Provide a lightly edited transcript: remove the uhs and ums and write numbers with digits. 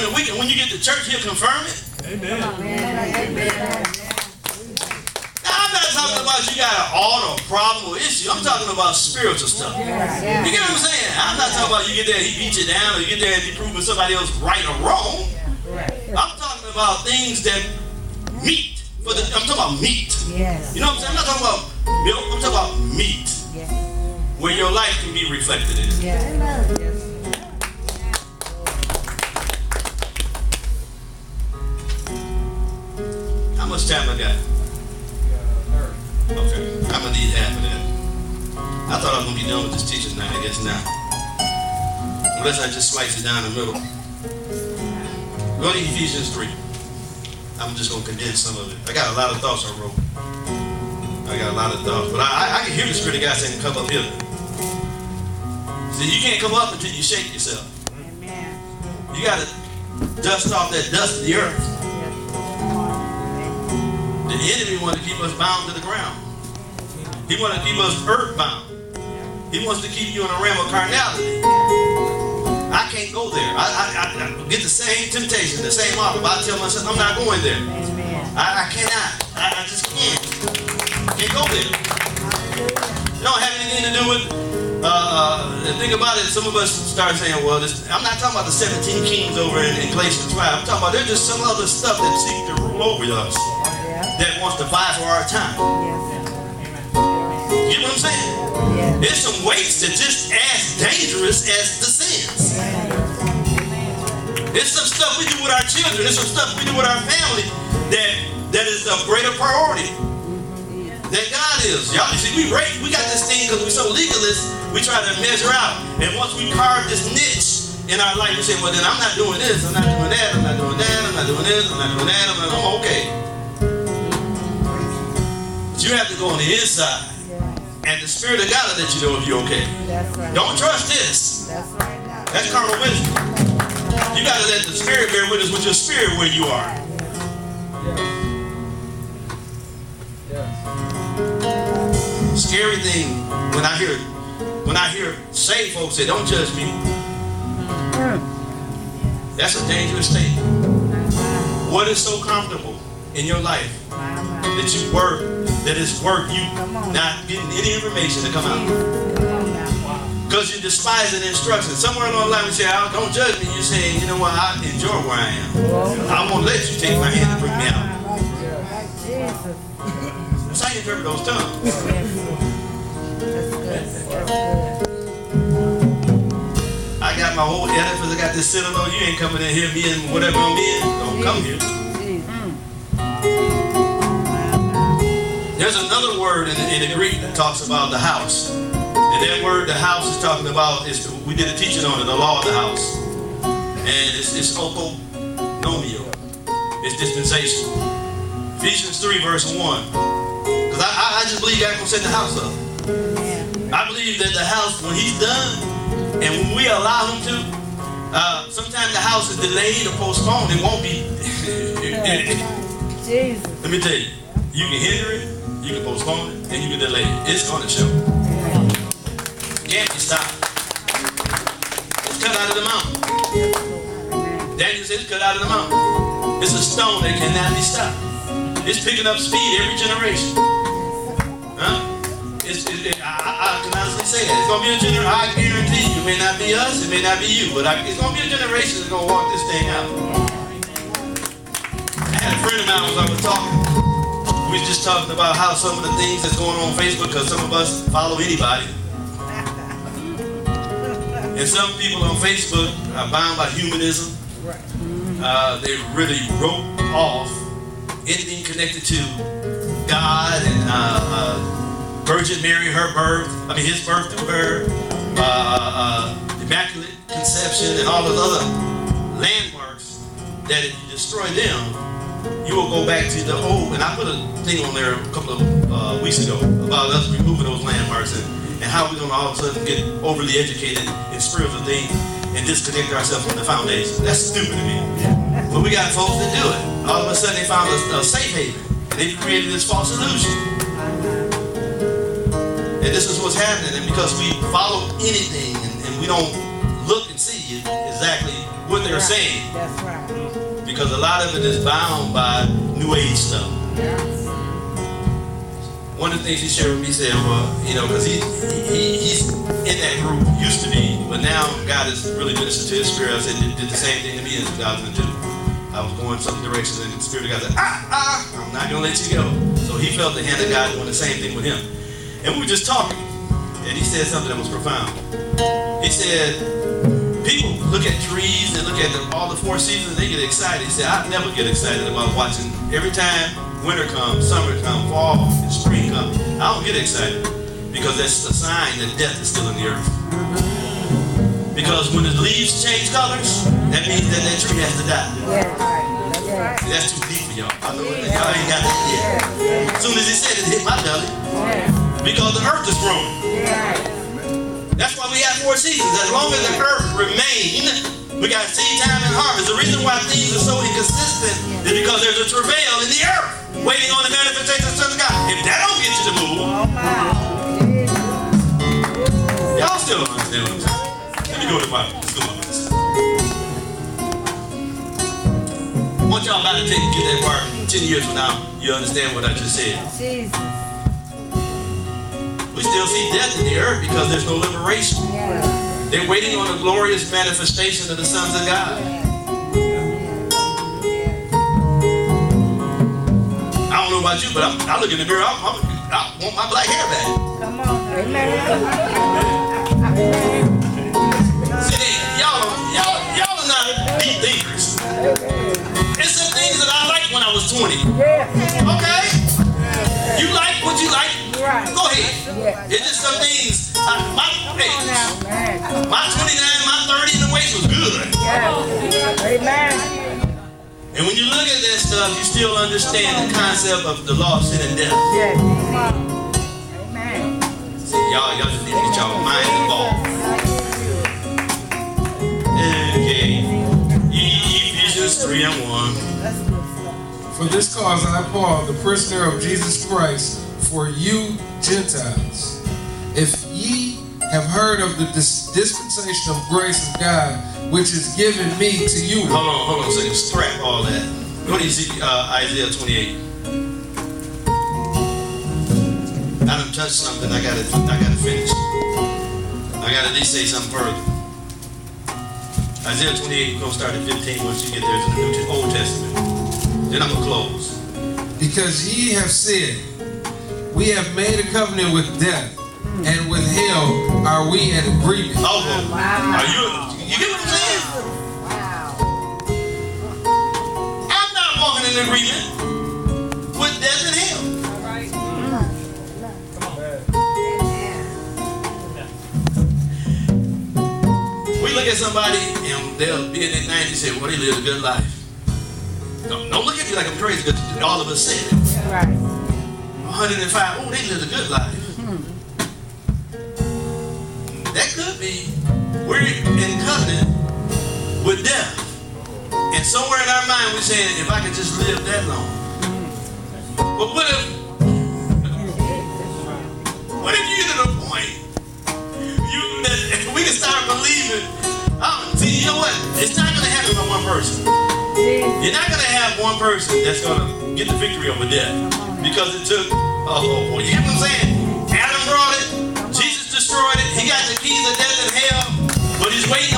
during the week, and when you get to church, he'll confirm it. Amen. Now, I'm not talking about you got an ought or problem or issue. I'm talking about spiritual stuff. You get what I'm saying? I'm not talking about you get there and he beat you down, or you get there and he proving somebody else right or wrong. I'm talking about things that meat. I'm talking about meat. You know what I'm saying? I'm not talking about milk. I'm talking about meat. Where your life can be reflected in. How much time I got? Okay, I'm gonna need half of that. I thought I was gonna be done with this teaching tonight. I guess not. Unless I just slice it down the middle. Go to Ephesians 3. I'm just gonna condense some of it. I got a lot of thoughts I wrote. But I can hear the Spirit of God saying, "Come up here." See, you can't come up until you shake yourself. Amen. You gotta dust off that dust of the earth. The enemy wants to keep us bound to the ground. He wants to keep us earthbound. He wants to keep you in a realm of carnality. I can't go there. I get the same temptation, the same offer. But I tell myself, I'm not going there. I cannot. I just can't. Can't go there. It don't have anything to do with, think about it, some of us start saying, well, I'm not talking about the 17 kings over in Galatians 5. I'm talking about there's just some other stuff that seeks to rule over us, that wants to vie for our time. You know what I'm saying? There's some weights that just as dangerous as the sins. There's some stuff we do with our children. There's some stuff we do with our family that is of greater priority than God is. Y'all see, we got this thing because we're so legalist, we try to measure out. And once we carve this niche in our life, we say, well, then I'm not doing this, I'm not doing that, I'm not doing that, I'm not doing this, I'm not doing that, I'm okay. But you have to go on the inside. And the Spirit of God will let you know if you're okay. That's right. Don't trust this. That's right. That's carnal wisdom. You got to let the Spirit bear witness with your spirit where you are. Scary thing when I hear saved folks say, "Don't judge me." That's a dangerous thing. What is so comfortable in your life that you work, that it's worth you not getting any information to come out? Because you despise an instruction. Somewhere along the line we say, "Don't judge me." You say, "You know what? I enjoy where I am. I won't let you take my hand and bring me out." That's how you interpret those tongues. I got my whole edifice. I got this sitting on. You ain't coming in here, me and whatever I'm in. Don't come here. There's another word in the Greek that talks about the house. And that word, the house, is talking about, we did a teaching on it, the law of the house. And it's okonomio. It's dispensation. Ephesians 3 verse 1. Because I just believe God can set the house up. I believe that the house, when he's done, and when we allow him to, sometimes the house is delayed or postponed. It won't be. Let me tell you, you can hinder it, you can postpone it, and you can delay it. It's going to show. Can't be stopped. It's cut out of the mountain. Daniel said it's cut out of the mountain. It's a stone that cannot be stopped. It's picking up speed every generation. Huh? I can honestly say that. It's going to be a generation. I guarantee you, it may not be us, it may not be you, but it's going to be a generation that's going to walk this thing out. I had a friend of mine I was talking. We was just talking about how some of the things that's going on Facebook, because some of us follow anybody. And some people on Facebook are bound by humanism. They really wrote off anything connected to God and Virgin Mary, his birth to her, Immaculate Conception, and all those other landmarks that if you destroy them, you will go back to the old. And I put a thing on there a couple of weeks ago about us removing those landmarks and how we're going to all of a sudden get overly educated in spiritual things and disconnect ourselves from the foundation. That's stupid to me. But we got folks that do it. All of a sudden they found a safe haven. And they've created this false illusion. And this is what's happening. And because we follow anything and we don't look and see exactly what they're saying. That's right. Because a lot of it is bound by New Age stuff. One of the things he shared with me, he said, well, you know, because he's in that group, used to be, but now God has really ministered to his spirit. I said, did the same thing to me in 2002. I was going some direction, and the spirit of God said, I'm not going to let you go. So he felt the hand of God doing the same thing with him. And we were just talking, and he said something that was profound. He said, people look at trees and look at all the 4 seasons, and they get excited. He said, I never get excited about watching. Every time winter comes, summer comes, fall, and spring comes, I don't get excited because that's a sign that death is still in the earth. Because when the leaves change colors, that means that that tree has to die. That's too deep for y'all. I know y'all ain't got that yet. As soon as he said it, hit my belly. Because the earth is growing. That's why we have 4 seasons. As long as the earth remains, we got seed time and harvest. The reason why things are so inconsistent is because there's a travail in the earth waiting on the manifestation of the Son of God. If that don't get you to move, y'all still don't understand what I'm saying. Let me go to the Bible. Let's go on this. I want y'all about to get that part 10 years from now. You understand what I just said. We still see death in the earth because there's no liberation. They're waiting on the glorious manifestation of the sons of God. I don't know about you, but I look in the mirror, I want my black hair back. Come on. Amen. See, y'all are not deep thinkers. It's some things that I liked when I was 20. Okay? You like what you like? Go ahead. It's just some things. My 29, my 30 in the waist was good. Amen. And when you look at that stuff, you still understand the concept of the law of sin and death. Amen. See, y'all just need to get y'all mind involved. Okay. Ephesians 3:1. For this cause I, Paul, the prisoner of Jesus Christ, for you Gentiles, if ye have heard of the dispensation of grace of God, which is given me to you. Hold on a second. Scrap all that. Go to Isaiah 28. I done touched something. I gotta finish. I gotta at least say something further. Isaiah 28, we're gonna start at 15 once you get there to the Old Testament. Then I'm gonna close. Because ye have said, we have made a covenant with death, and with hell are we in agreement. Oh, wow. You get what I'm saying? Wow. I'm not walking in agreement with death and hell. All right. We look at somebody and they'll be in their 90s and say, well, they lived a good life. Don't look at me like I'm crazy because all of us said it. Right. 105, oh, they lived a good life. That could be we're in covenant with death. And somewhere in our mind we're saying, if I could just live that long. But what if you get to the point that we can start believing, see, you know what? It's not going to happen by one person. You're not going to have one person that's going to get the victory over death. Because it took, you get what I'm saying? Adam brought it. Jesus destroyed it. He got the keys of death and hell. But he's waiting